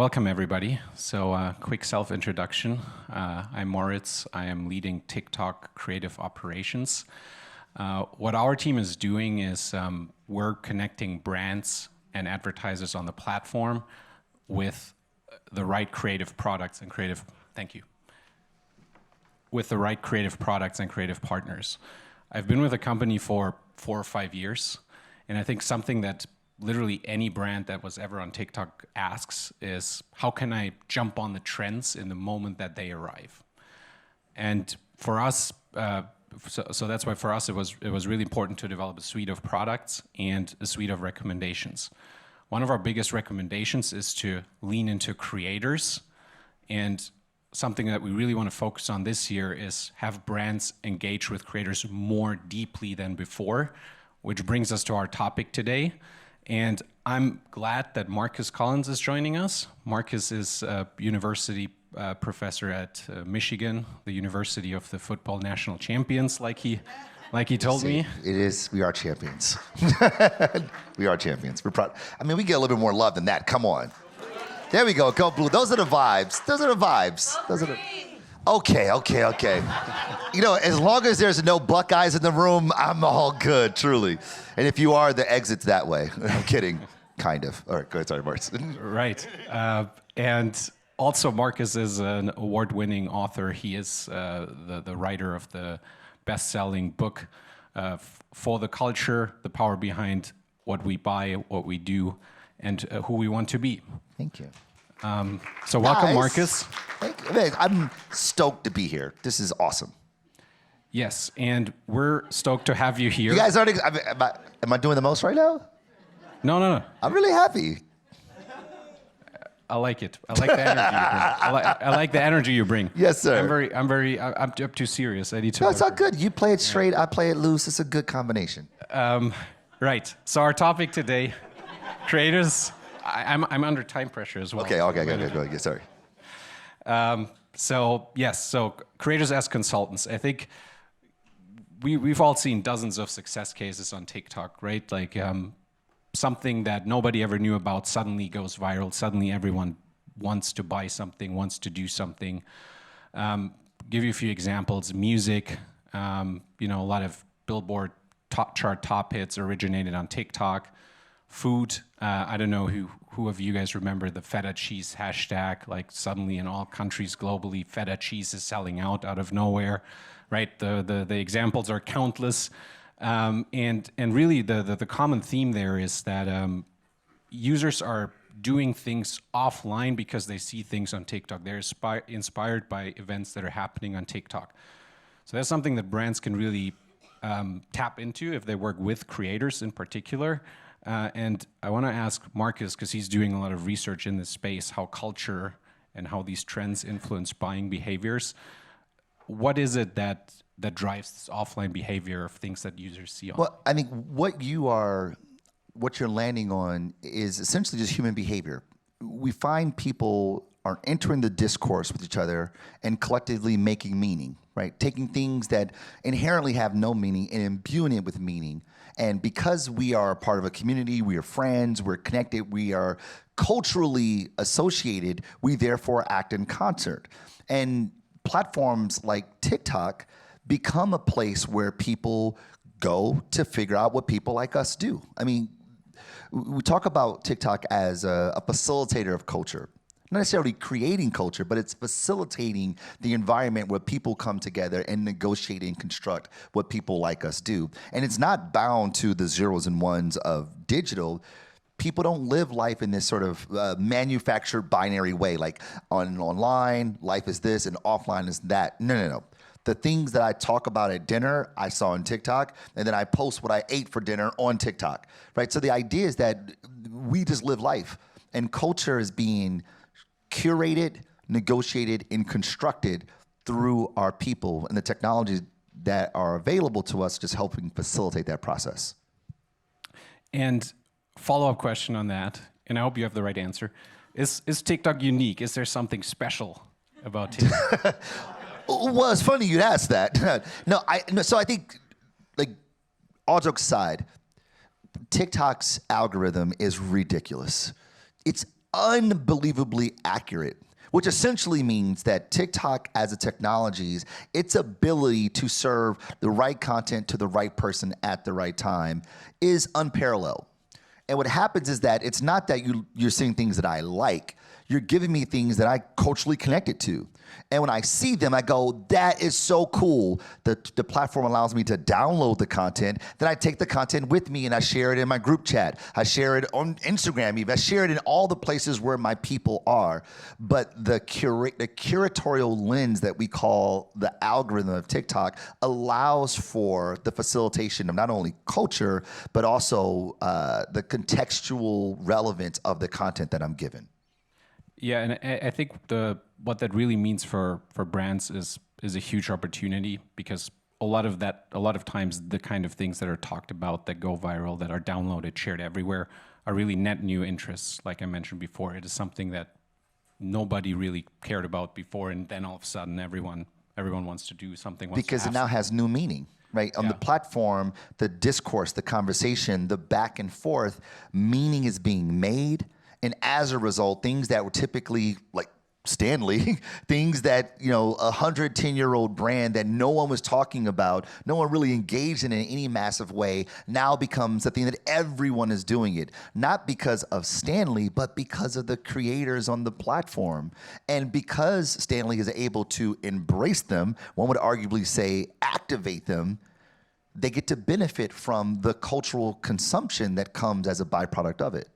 welcome everybody. So quick self-introduction. I'm Moritz. I am leading TikTok creative operations. What our team is doing is we're connecting brands and advertisers on the platform with the right creative products and creative, thank you, with the right creative products and creative partners. I've been with the company for 4 or 5 years, and I think something that literally any brand that was ever on TikTok asks is, how can I jump on the trends in the moment that they arrive? And for us, so that's why for us it was really important to develop a suite of products and a suite of recommendations. One of our biggest recommendations is to lean into creators, and something that we really want to focus on this year is have brands engage with creators more deeply than before, which brings us to our topic today. And I'm glad that Marcus Collins is joining us. Marcus is a university professor at Michigan, the University of the Football National Champions, like he told me. It is, we are champions. We are champions. We're proud. I mean, we get a little bit more love than that. Come on. There we go, go blue. Those are the vibes. Those are the vibes. Those are the... Okay. You know, as long as there's no Buckeyes in the room, I'm all good, truly. And if you are, the exit's that way. I'm kidding, kind of. All right, go ahead, sorry, Marcus. Right. And also Marcus is an award-winning author. He is the writer of the best-selling book, For the Culture, the power behind what we buy, what we do, and who we want to be. Thank you. So welcome, Nice. Marcus. Thank you. I'm stoked to be here. This is awesome. Yes, and we're stoked to have you here. You guys already, am I doing the most right now? No. I'm really happy. I like it. I like the energy you bring. I like the energy you bring. Yes, sir. I'm too serious. I need to. No, it's all good. You play it straight, I play it loose. It's a good combination. Right. So our topic today, creators. I'm under time pressure as well. Okay, go. Sorry. So creators as consultants. I think we've all seen dozens of success cases on TikTok, right? Like something that nobody ever knew about suddenly goes viral. Suddenly everyone wants to buy something, wants to do something. Give you a few examples. Music, a lot of Billboard top chart top hits originated on TikTok. Food, I don't know who of you guys remember the feta cheese hashtag, like suddenly in all countries globally, feta cheese is selling out of nowhere, right? The examples are countless. And really the common theme there is that users are doing things offline because they see things on TikTok. They're inspired by events that are happening on TikTok. So that's something that brands can really tap into if they work with creators in particular. And I want to ask Marcus, because he's doing a lot of research in this space, how culture and how these trends influence buying behaviors. What is it that drives this offline behavior of things that users see on? Well, I think what you're landing on is essentially just human behavior. We find people are entering the discourse with each other and collectively making meaning, right? Taking things that inherently have no meaning and imbuing it with meaning. And because we are a part of a community, we are friends, we're connected, we are culturally associated, we therefore act in concert. And platforms like TikTok become a place where people go to figure out what people like us do. I mean, we talk about TikTok as a facilitator of culture. Not necessarily creating culture, but it's facilitating the environment where people come together and negotiate and construct what people like us do. And it's not bound to the zeros and ones of digital. People don't live life in this sort of manufactured binary way, like online, life is this, and offline is that. No. The things that I talk about at dinner, I saw on TikTok, and then I post what I ate for dinner on TikTok, right? So the idea is that we just live life, and culture is being curated, negotiated, and constructed through our people and the technologies that are available to us, just helping facilitate that process. And follow-up question on that, and I hope you have the right answer. Is TikTok unique? Is there something special about TikTok? Well, it's funny you'd ask that. So I think, like, all jokes aside, TikTok's algorithm is ridiculous. It's unbelievably accurate, which essentially means that TikTok as a technology, its ability to serve the right content to the right person at the right time is unparalleled. And what happens is that it's not that you're seeing things that I like, you're giving me things that I culturally connected to. And when I see them, I go, that is so cool. The platform allows me to download the content. Then I take the content with me and I share it in my group chat. I share it on Instagram even. I share it in all the places where my people are. But the curatorial lens that we call the algorithm of TikTok allows for the facilitation of not only culture, but also the contextual relevance of the content that I'm given. Yeah, and I think what that really means for brands is a huge opportunity, because a lot of times the kind of things that are talked about, that go viral, that are downloaded, shared everywhere, are really net new interests. Like I mentioned before, it is something that nobody really cared about before, and then all of a sudden everyone wants to do something. Because it now has new meaning. Right? On the platform, the discourse, the conversation, the back and forth, meaning is being made. And as a result, things that were typically like Stanley, things that, 110-year-old brand that no one was talking about, no one really engaged in any massive way, now becomes a thing that everyone is doing it. Not because of Stanley, but because of the creators on the platform. And because Stanley is able to embrace them, one would arguably say activate them, they get to benefit from the cultural consumption that comes as a byproduct of it.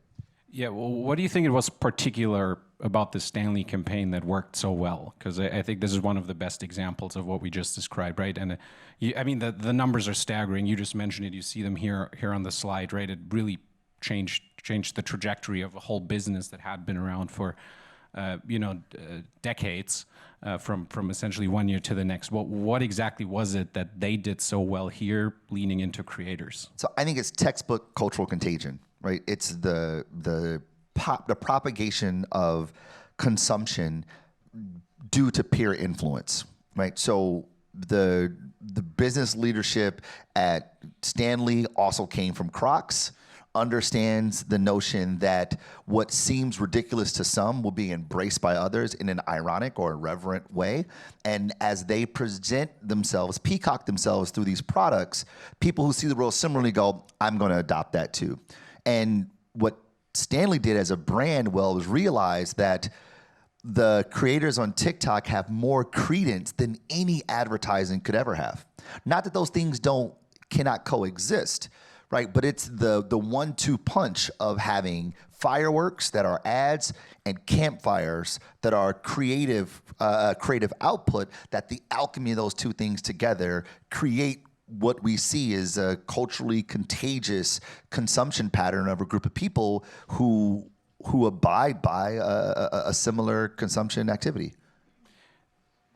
Yeah, well, what do you think it was particular about the Stanley campaign that worked so well? Because I think this is one of the best examples of what we just described, right? And the numbers are staggering. You just mentioned it. You see them here on the slide, right? It really changed the trajectory of a whole business that had been around for, decades, from essentially one year to the next. What exactly was it that they did so well here, leaning into creators? So I think it's textbook cultural contagion. Right, it's the propagation of consumption due to peer influence. Right, so the business leadership at Stanley also came from Crocs, understands the notion that what seems ridiculous to some will be embraced by others in an ironic or irreverent way. And as they present themselves, peacock themselves through these products, people who see the world similarly go, I'm going to adopt that too. And what Stanley did as a brand, was realize that the creators on TikTok have more credence than any advertising could ever have. Not that those things cannot coexist, right? But it's the 1-2 punch of having fireworks that are ads and campfires that are creative output, that the alchemy of those two things together create what we see is a culturally contagious consumption pattern of a group of people who abide by a similar consumption activity.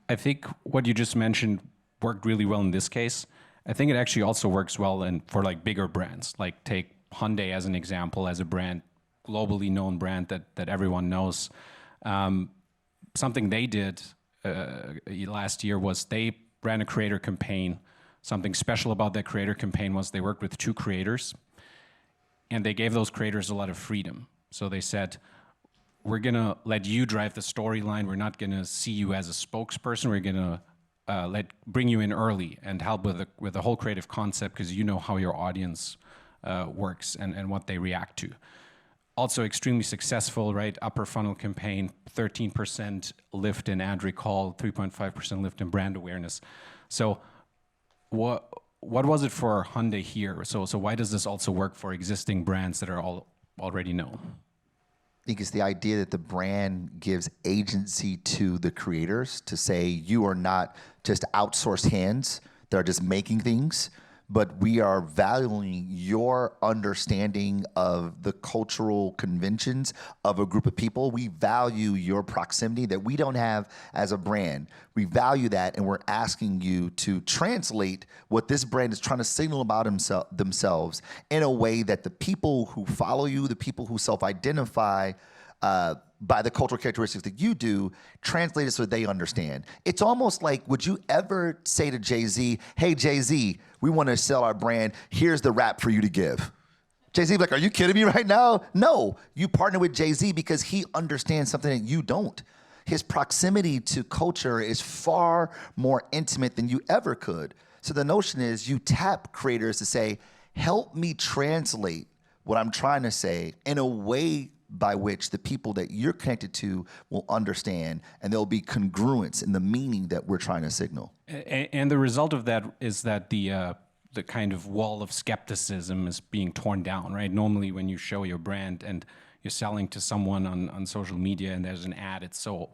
I think what you just mentioned worked really well in this case. I think it actually also works well for like bigger brands. Like take Hyundai as an example, as a brand, globally known brand that everyone knows. Something they did last year was they ran a creator campaign. Something special about that creator campaign was they worked with 2 creators, and they gave those creators a lot of freedom. So they said, we're going to let you drive the storyline. We're not going to see you as a spokesperson. We're going to bring you in early and help with the whole creative concept, because you know how your audience works and what they react to. Also extremely successful, right? Upper funnel campaign, 13% lift in ad recall, 3.5% lift in brand awareness. So what was it for Hyundai here? So why does this also work for existing brands that are already known? I think it's the idea that the brand gives agency to the creators to say, you are not just outsourced hands that are just making things, but we are valuing your understanding of the cultural conventions of a group of people. We value your proximity that we don't have as a brand. We value that, and we're asking you to translate what this brand is trying to signal about themselves in a way that the people who follow you, the people who self-identify by the cultural characteristics that you do, translate it so they understand. It's almost like, would you ever say to Jay-Z, hey, Jay-Z, we want to sell our brand, here's the rap for you to give? Jay-Z like, are you kidding me right now? No, you partner with Jay-Z because he understands something that you don't. His proximity to culture is far more intimate than you ever could. So the notion is you tap creators to say, help me translate what I'm trying to say in a way by which the people that you're connected to will understand, and there'll be congruence in the meaning that we're trying to signal. And the result of that is that the kind of wall of skepticism is being torn down, right? Normally when you show your brand and you're selling to someone on social media and there's an ad, it's so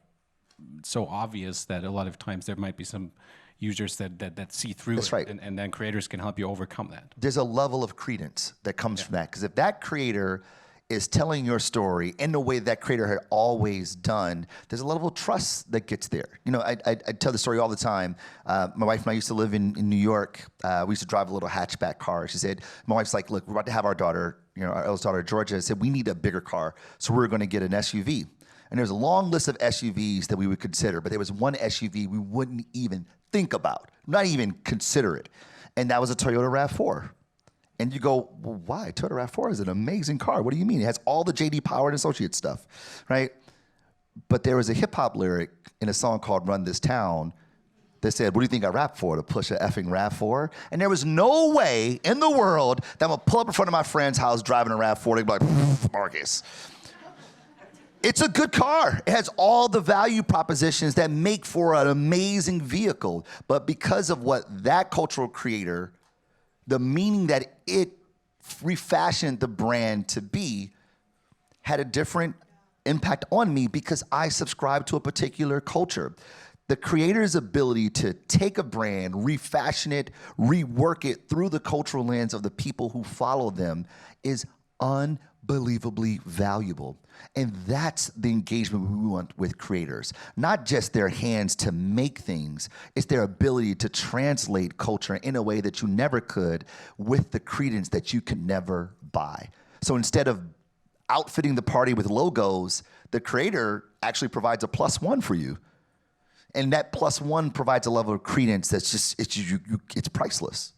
obvious that a lot of times there might be some users that see through That's it, right. and then creators can help you overcome that. There's a level of credence that comes from that, because if that creator is telling your story in the way that creator had always done, there's a level of trust that gets there. You know, I tell the story all the time. My wife and I used to live in New York. We used to drive a little hatchback car. She said, my wife's like, look, we're about to have our daughter, you know, our eldest daughter, Georgia, said, we need a bigger car, so we're gonna get an SUV. And there's a long list of SUVs that we would consider, but there was one SUV we wouldn't even think about, not even consider it. And that was a Toyota RAV4. And you go, well, why? Toyota RAV4 is an amazing car. What do you mean? It has all the J.D. Power and Associates stuff, right? But there was a hip hop lyric in a song called Run This Town that said, what do you think I rap for? To push a effing RAV4? And there was no way in the world that I'm gonna pull up in front of my friend's house driving a RAV4. They'd be like, Marcus. It's a good car. It has all the value propositions that make for an amazing vehicle. But because of what that cultural creator, the meaning that it refashioned the brand to be, had a different impact on me because I subscribe to a particular culture. The creator's ability to take a brand, refashion it, rework it through the cultural lens of the people who follow them is unbelievably valuable. And that's the engagement we want with creators. Not just their hands to make things, it's their ability to translate culture in a way that you never could with the credence that you could never buy. So instead of outfitting the party with logos, the creator actually provides a +1 for you. And that +1 provides a level of credence that's just, it's priceless.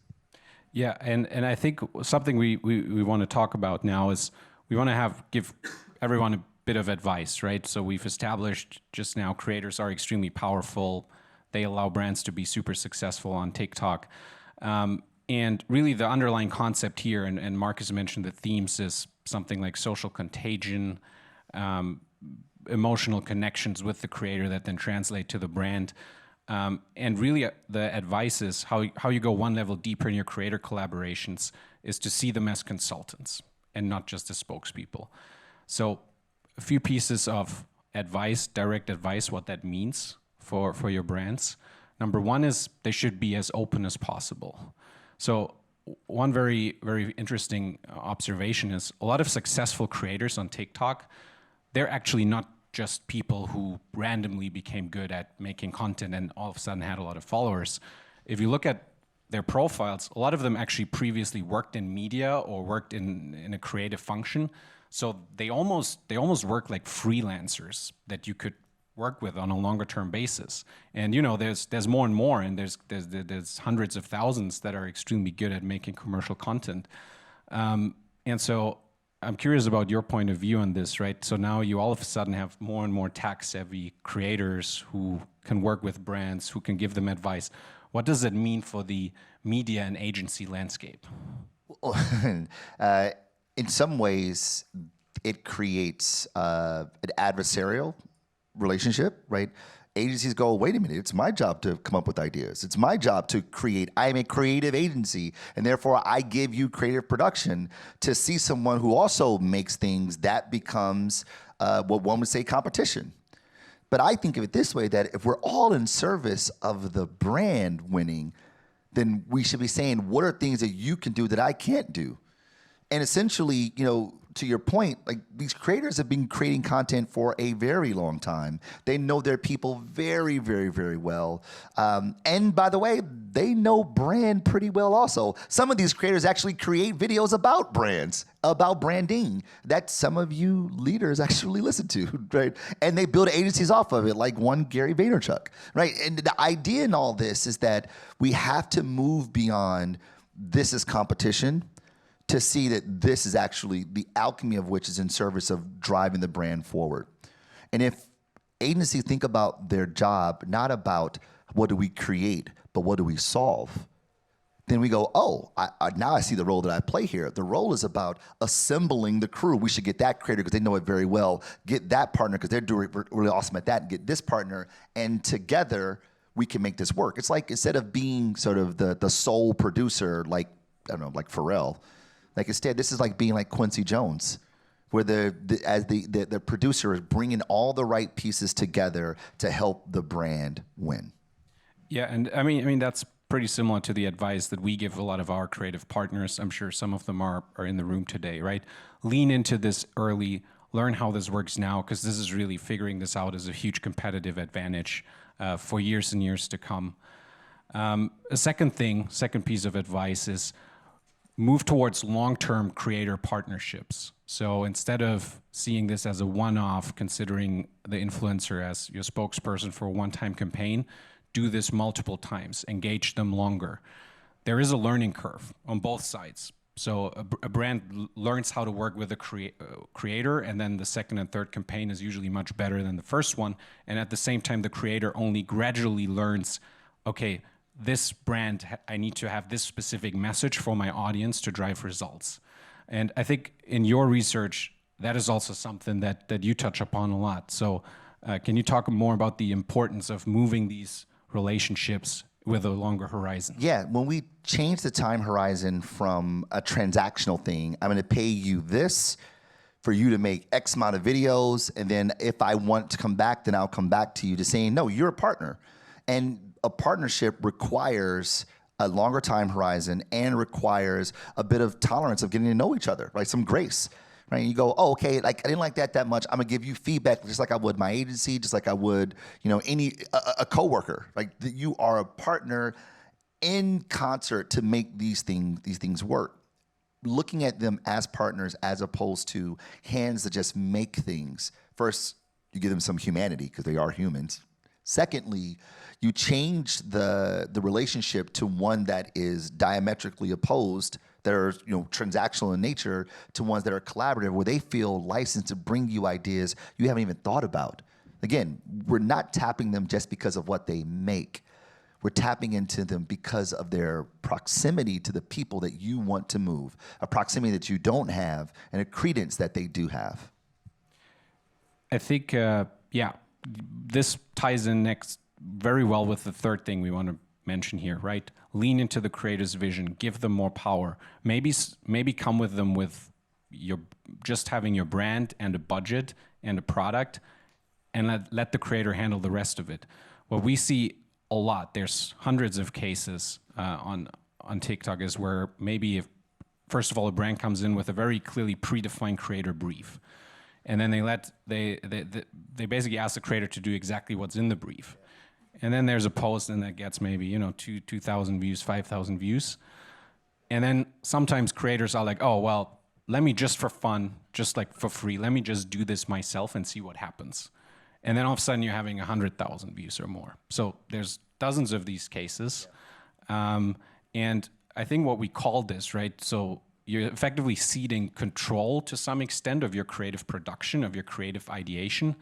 Yeah, and I think something we want to talk about now is we want to give everyone a bit of advice, right? So we've established just now creators are extremely powerful. They allow brands to be super successful on TikTok. And really the underlying concept here, and Marcus mentioned the themes, is something like social contagion, emotional connections with the creator that then translate to the brand. And really the advice is how you go one level deeper in your creator collaborations is to see them as consultants and not just as spokespeople. So a few pieces of advice, direct advice, what that means for your brands. Number one is they should be as open as possible. So one very, very interesting observation is a lot of successful creators on TikTok, they're actually not just people who randomly became good at making content and all of a sudden had a lot of followers. If you look at their profiles, a lot of them actually previously worked in media or worked in a creative function. So they almost work like freelancers that you could work with on a longer term basis. And you know, there's more and more, and there's hundreds of thousands that are extremely good at making commercial content. And so I'm curious about your point of view on this, right? So now you all of a sudden have more and more tech-savvy creators who can work with brands, who can give them advice. What does it mean for the media and agency landscape? In some ways, it creates an adversarial relationship, right? Agencies go, wait a minute, it's my job to come up with ideas. It's my job to create. I am a creative agency, and therefore I give you creative production. To see someone who also makes things, that becomes what one would say competition. But I think of it this way, that if we're all in service of the brand winning, then we should be saying, what are things that you can do that I can't do? And essentially, you know, to your point, like these creators have been creating content for a very long time. They know their people very, very, very well. And by the way, they know brand pretty well also. Some of these creators actually create videos about brands, about branding, that some of you leaders actually listen to, right? And they build agencies off of it, like one Gary Vaynerchuk, right? And the idea in all this is that we have to move beyond this is competition to see that this is actually the alchemy of which is in service of driving the brand forward. And if agencies think about their job, not about what do we create, but what do we solve, then we go, oh, now I see the role that I play here. The role is about assembling the crew. We should get that creator because they know it very well. Get that partner because they're doing really awesome at that. And get this partner, and together we can make this work. It's like instead of being sort of the sole producer, like I don't know, like Pharrell, like instead this is like being like Quincy Jones, where the producer is bringing all the right pieces together to help the brand win. Yeah, and I mean that's pretty similar to the advice that we give a lot of our creative partners. I'm sure some of them are in the room today, right? Lean into this early, learn how this works now, because this is really figuring this out as a huge competitive advantage for years and years to come. A second piece of advice is move towards long-term creator partnerships. So instead of seeing this as a one-off, considering the influencer as your spokesperson for a one-time campaign, do this multiple times, engage them longer. There is a learning curve on both sides. So a brand learns how to work with a creator, and then the second and third campaign is usually much better than the first one. And at the same time, the creator only gradually learns, okay, this brand, I need to have this specific message for my audience to drive results. And I think in your research, that is also something that you touch upon a lot. So can you talk more about the importance of moving these relationships with a longer horizon? Yeah, when we change the time horizon from a transactional thing, I'm going to pay you this for you to make X amount of videos, and then if I want to come back, then I'll come back to you, to saying, no, you're a partner. And a partnership requires a longer time horizon and requires a bit of tolerance of getting to know each other, right? Some grace. Right? You go, oh, okay, like I didn't like that much. I'm gonna give you feedback just like I would my agency, just like I would, a coworker. Like you are a partner in concert to make these things work. Looking at them as partners as opposed to hands that just make things. First, you give them some humanity because they are humans. Secondly, you change the relationship to one that is diametrically opposed, that are transactional in nature, to ones that are collaborative, where they feel licensed to bring you ideas you haven't even thought about. Again, we're not tapping them just because of what they make. We're tapping into them because of their proximity to the people that you want to move, a proximity that you don't have, and a credence that they do have. I think, this ties in next very well with the third thing we want to mention here, right? Lean into the creator's vision, give them more power. Maybe come with them with just having your brand and a budget and a product, and let the creator handle the rest of it. What we see a lot, there's hundreds of cases on TikTok, is where maybe if, first of all, a brand comes in with a very clearly predefined creator brief, and then they basically ask the creator to do exactly what's in the brief. And then there's a post, and that gets maybe 2,000 views, 5,000 views. And then sometimes creators are like, oh, well, let me just for fun, just like for free, let me just do this myself and see what happens. And then all of a sudden you're having 100,000 views or more. So there's dozens of these cases. And I think what we call this, right? So you're effectively ceding control to some extent of your creative production, of your creative ideation.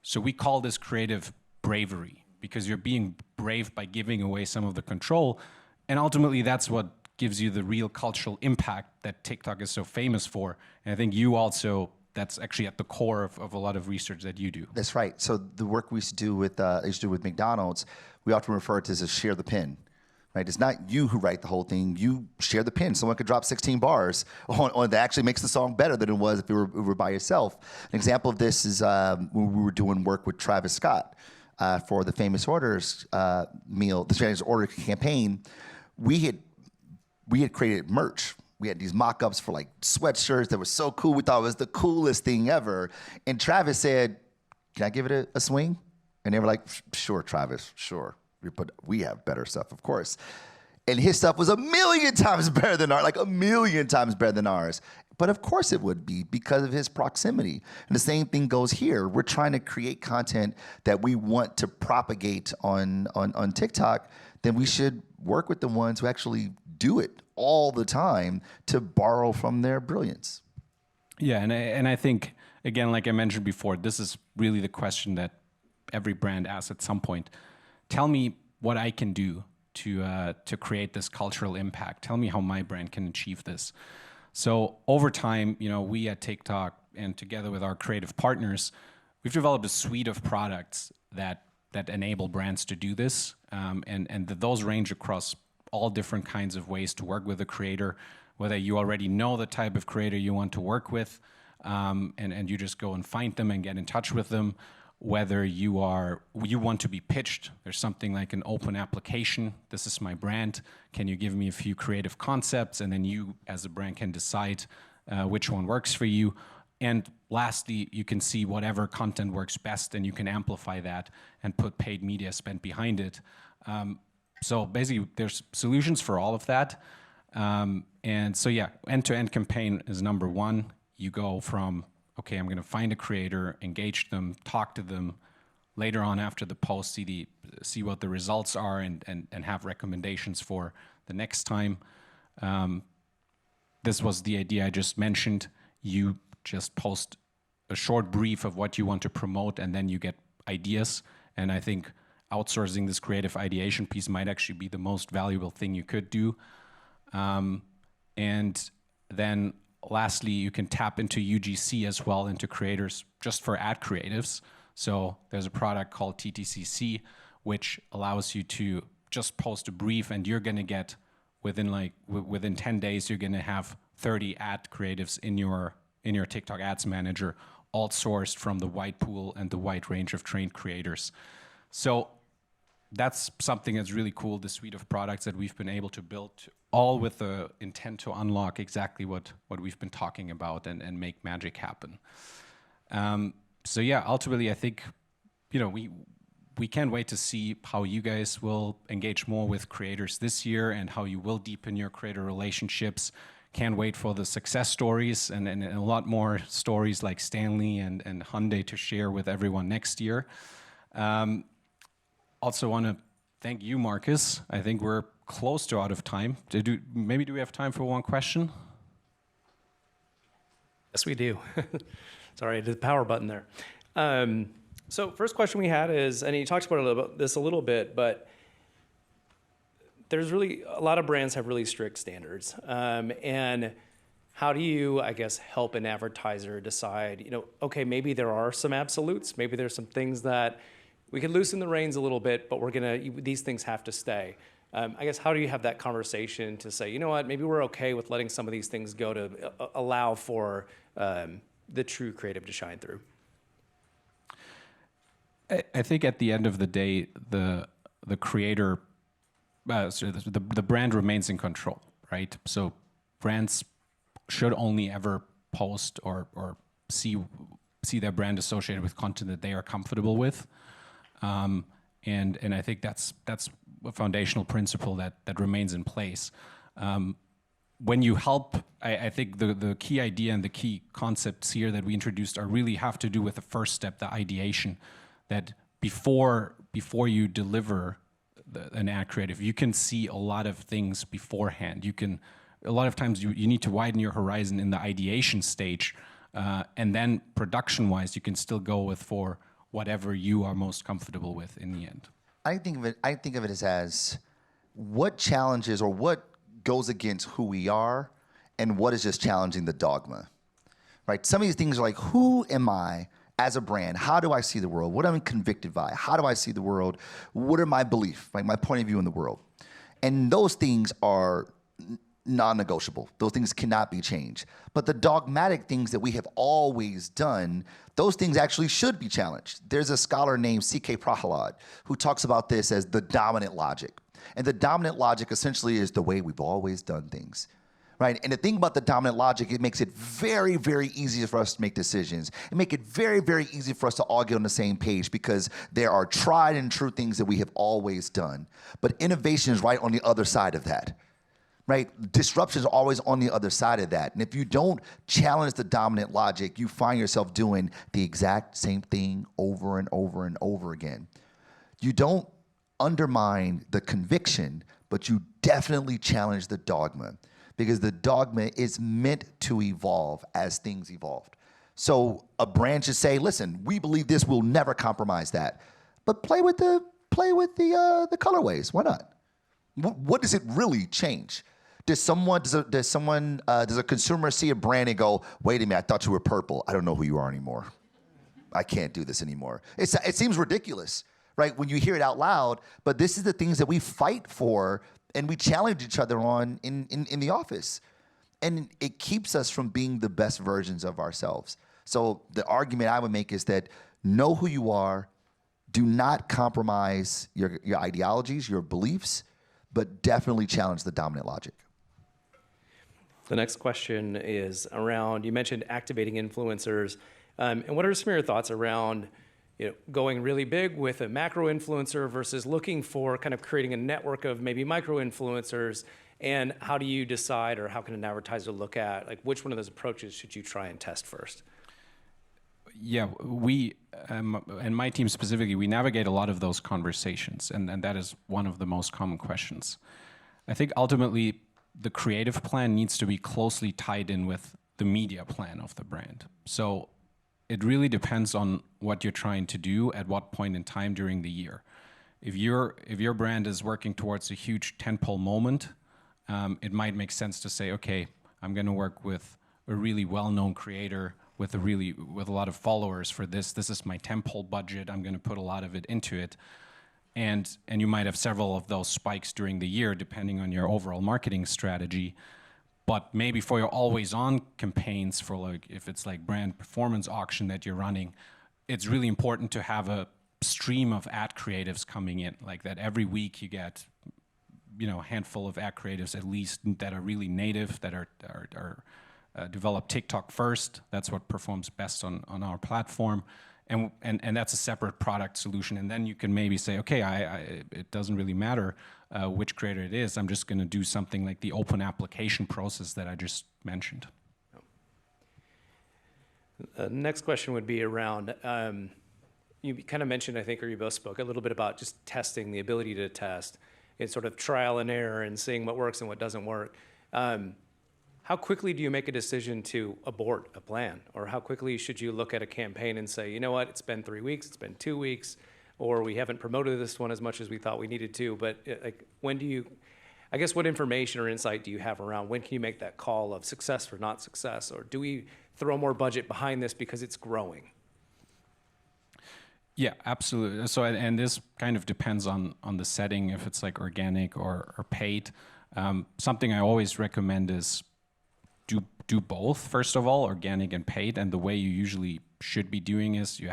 So we call this creative bravery, because you're being brave by giving away some of the control. And ultimately, that's what gives you the real cultural impact that TikTok is so famous for. And I think you also, that's actually at the core of a lot of research that you do. That's right. So the work we used to do with McDonald's, we often refer to as share the pen. Right? It's not you who write the whole thing. You share the pen. Someone could drop 16 bars on that actually makes the song better than it was if it were by yourself. An example of this is when we were doing work with Travis Scott for the Famous Orders meal, the Famous Order campaign. We had created merch. We had these mock-ups for like sweatshirts that were so cool. We thought it was the coolest thing ever. And Travis said, "Can I give it a swing?" And they were like, "Sure, Travis, sure. But we have better stuff, of course." And his stuff was 1,000,000 times better than ours, like 1,000,000 times better than ours. But of course it would be, because of his proximity. And the same thing goes here. We're trying to create content that we want to propagate on TikTok then we should work with the ones who actually do it all the time to borrow from their brilliance. Yeah, and I think, again, like I mentioned before, this is really the question that every brand asks at some point. Tell me what I can do to create this cultural impact. Tell me how my brand can achieve this. So over time, we at TikTok and together with our creative partners, we've developed a suite of products that enable brands to do this, and those range across all different kinds of ways to work with a creator, whether you already know the type of creator you want to work with, and you just go and find them and get in touch with them, whether you want to be pitched. There's something like an open application. This is my brand. Can you give me a few creative concepts? And then you, as a brand, can decide which one works for you. And lastly, you can see whatever content works best, and you can amplify that and put paid media spend behind it. So basically, there's solutions for all of that. And so, yeah, end-to-end campaign is number one. You go from, okay, I'm going to find a creator, engage them, talk to them. Later on, after the post, see what the results are, and have recommendations for the next time. This was the idea I just mentioned. You just post a short brief of what you want to promote, and then you get ideas. And I think outsourcing this creative ideation piece might actually be the most valuable thing you could do. And then lastly, you can tap into UGC as well, into creators just for ad creatives. So there's a product called TTCC, which allows you to just post a brief, and you're going to get within 10 days, you're going to have 30 ad creatives in your TikTok Ads Manager, all sourced from the wide pool and the wide range of trained creators. So that's something that's really cool, the suite of products that we've been able to build, all with the intent to unlock exactly what we've been talking about and make magic happen. So yeah, ultimately, I think, we can't wait to see how you guys will engage more with creators this year and how you will deepen your creator relationships. Can't wait for the success stories and a lot more stories like Stanley and Hyundai to share with everyone next year. Also want to thank you, Marcus. I think we're close to out of time. Do we have time for one question? Yes, we do. Sorry, I did the power button there. So first question we had is, and you talked about this a little bit, but there's really, a lot of brands have really strict standards. And how do you, I guess, help an advertiser decide, okay, maybe there are some absolutes, maybe there's some things that we can loosen the reins a little bit, but these things have to stay. I guess, how do you have that conversation to say, you know what, maybe we're okay with letting some of these things go to allow for the true creative to shine through? I think at the end of the day, the creator, the brand remains in control, right? So brands should only ever post or see their brand associated with content that they are comfortable with. And I think that's a foundational principle that remains in place. When you help, I think the key idea and the key concepts here that we introduced really have to do with the first step, the ideation, that before you deliver an ad creative, you can see a lot of things beforehand. A lot of times you need to widen your horizon in the ideation stage, and then production-wise, you can still go for whatever you are most comfortable with in the end. I think of it as what challenges or what goes against who we are, and what is just challenging the dogma, right? Some of these things are like, who am I as a brand? How do I see the world? What am I convicted by? How do I see the world? What are my beliefs, right? My point of view in the world? And those things are non-negotiable. Those things cannot be changed. But the dogmatic things that we have always done, those things actually should be challenged. There's a scholar named C.K. Prahalad who talks about this as the dominant logic. And the dominant logic essentially is the way we've always done things, right? And the thing about the dominant logic, it makes it very, very easy for us to make decisions. It makes it very, very easy for us to all get on the same page because there are tried and true things that we have always done. But innovation is right on the other side of that. Right? Disruption is always on the other side of that. And if you don't challenge the dominant logic, you find yourself doing the exact same thing over and over and over again. You don't undermine the conviction, but you definitely challenge the dogma, because the dogma is meant to evolve as things evolved. So a brand should say, listen, we believe this, will never compromise that. But play with the colorways. Why not? What does it really change? Does a consumer see a brand and go, wait a minute, I thought you were purple. I don't know who you are anymore. I can't do this anymore. It seems ridiculous, right, when you hear it out loud, but this is the things that we fight for and we challenge each other on in the office. And it keeps us from being the best versions of ourselves. So the argument I would make is that know who you are, do not compromise your ideologies, your beliefs, but definitely challenge the dominant logic. The next question is around, you mentioned activating influencers. And what are some of your thoughts around going really big with a macro influencer versus looking for kind of creating a network of maybe micro influencers? And how do you decide, or how can an advertiser look at, like, which one of those approaches should you try and test first? Yeah, we, and my team specifically, we navigate a lot of those conversations, and that is one of the most common questions. I think ultimately the creative plan needs to be closely tied in with the media plan of the brand. So it really depends on what you're trying to do at what point in time during the year. If your brand is working towards a huge tentpole moment, it might make sense to say, okay, I'm going to work with a really well-known creator with a lot of followers for this. This is my tentpole budget. I'm going to put a lot of it into it. And you might have several of those spikes during the year, depending on your overall marketing strategy. But maybe for your always-on campaigns, for like if it's like brand performance auction that you're running, it's really important to have a stream of ad creatives coming in, like that every week you get a handful of ad creatives at least that are really native, that are developed TikTok first. That's what performs best on our platform. And that's a separate product solution. And then you can maybe say, okay, it doesn't really matter which creator it is. I'm just going to do something like the open application process that I just mentioned. Next question would be around, you kind of mentioned, I think, or you both spoke a little bit about just testing, the ability to test. It's sort of trial and error and seeing what works and what doesn't work. How quickly do you make a decision to abort a plan? Or how quickly should you look at a campaign and say, you know what, it's been 3 weeks, it's been 2 weeks, or we haven't promoted this one as much as we thought we needed to, but like, when do you, I guess, what information or insight do you have around when can you make that call of success or not success? Or do we throw more budget behind this because it's growing? Yeah, absolutely. So, and this kind of depends on the setting, if it's like organic or paid. Something I always recommend is do both, first of all, organic and paid. And the way you usually should be doing is you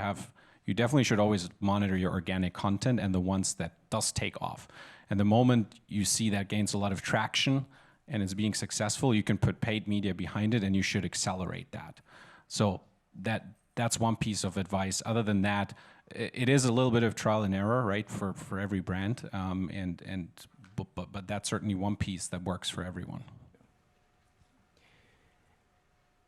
definitely should always monitor your organic content and the ones that does take off. And the moment you see that gains a lot of traction and it's being successful, you can put paid media behind it, and you should accelerate that. So that's one piece of advice. Other than that, it is a little bit of trial and error, right, for every brand, but that's certainly one piece that works for everyone.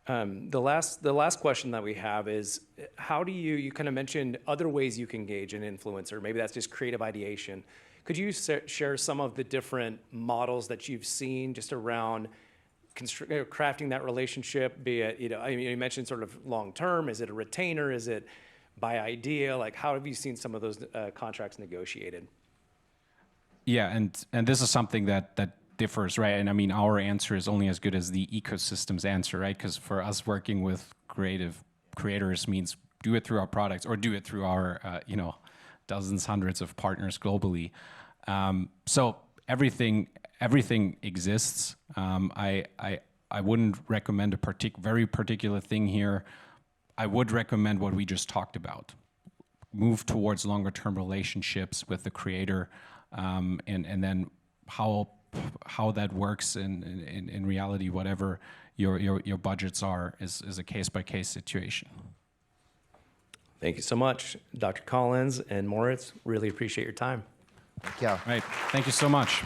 The last question that we have is, how do you kind of mentioned other ways you can engage an influencer? Maybe that's just creative ideation. Could you share some of the different models that you've seen just around crafting that relationship? Be it, you mentioned sort of long term. Is it a retainer? Is it by idea? Like, how have you seen some of those contracts negotiated? Yeah, and this is something that differs, right? And I mean, our answer is only as good as the ecosystem's answer, right? Because for us, working with creative creators means do it through our products or do it through our, dozens, hundreds of partners globally. So everything exists. I wouldn't recommend a very particular thing here. I would recommend what we just talked about. Move towards longer term relationships with the creator, and then how that works in reality, whatever your budgets are, is a case-by-case situation. Thank you so much, Dr. Collins and Moritz. Really appreciate your time. Thank you. Right. Thank you so much.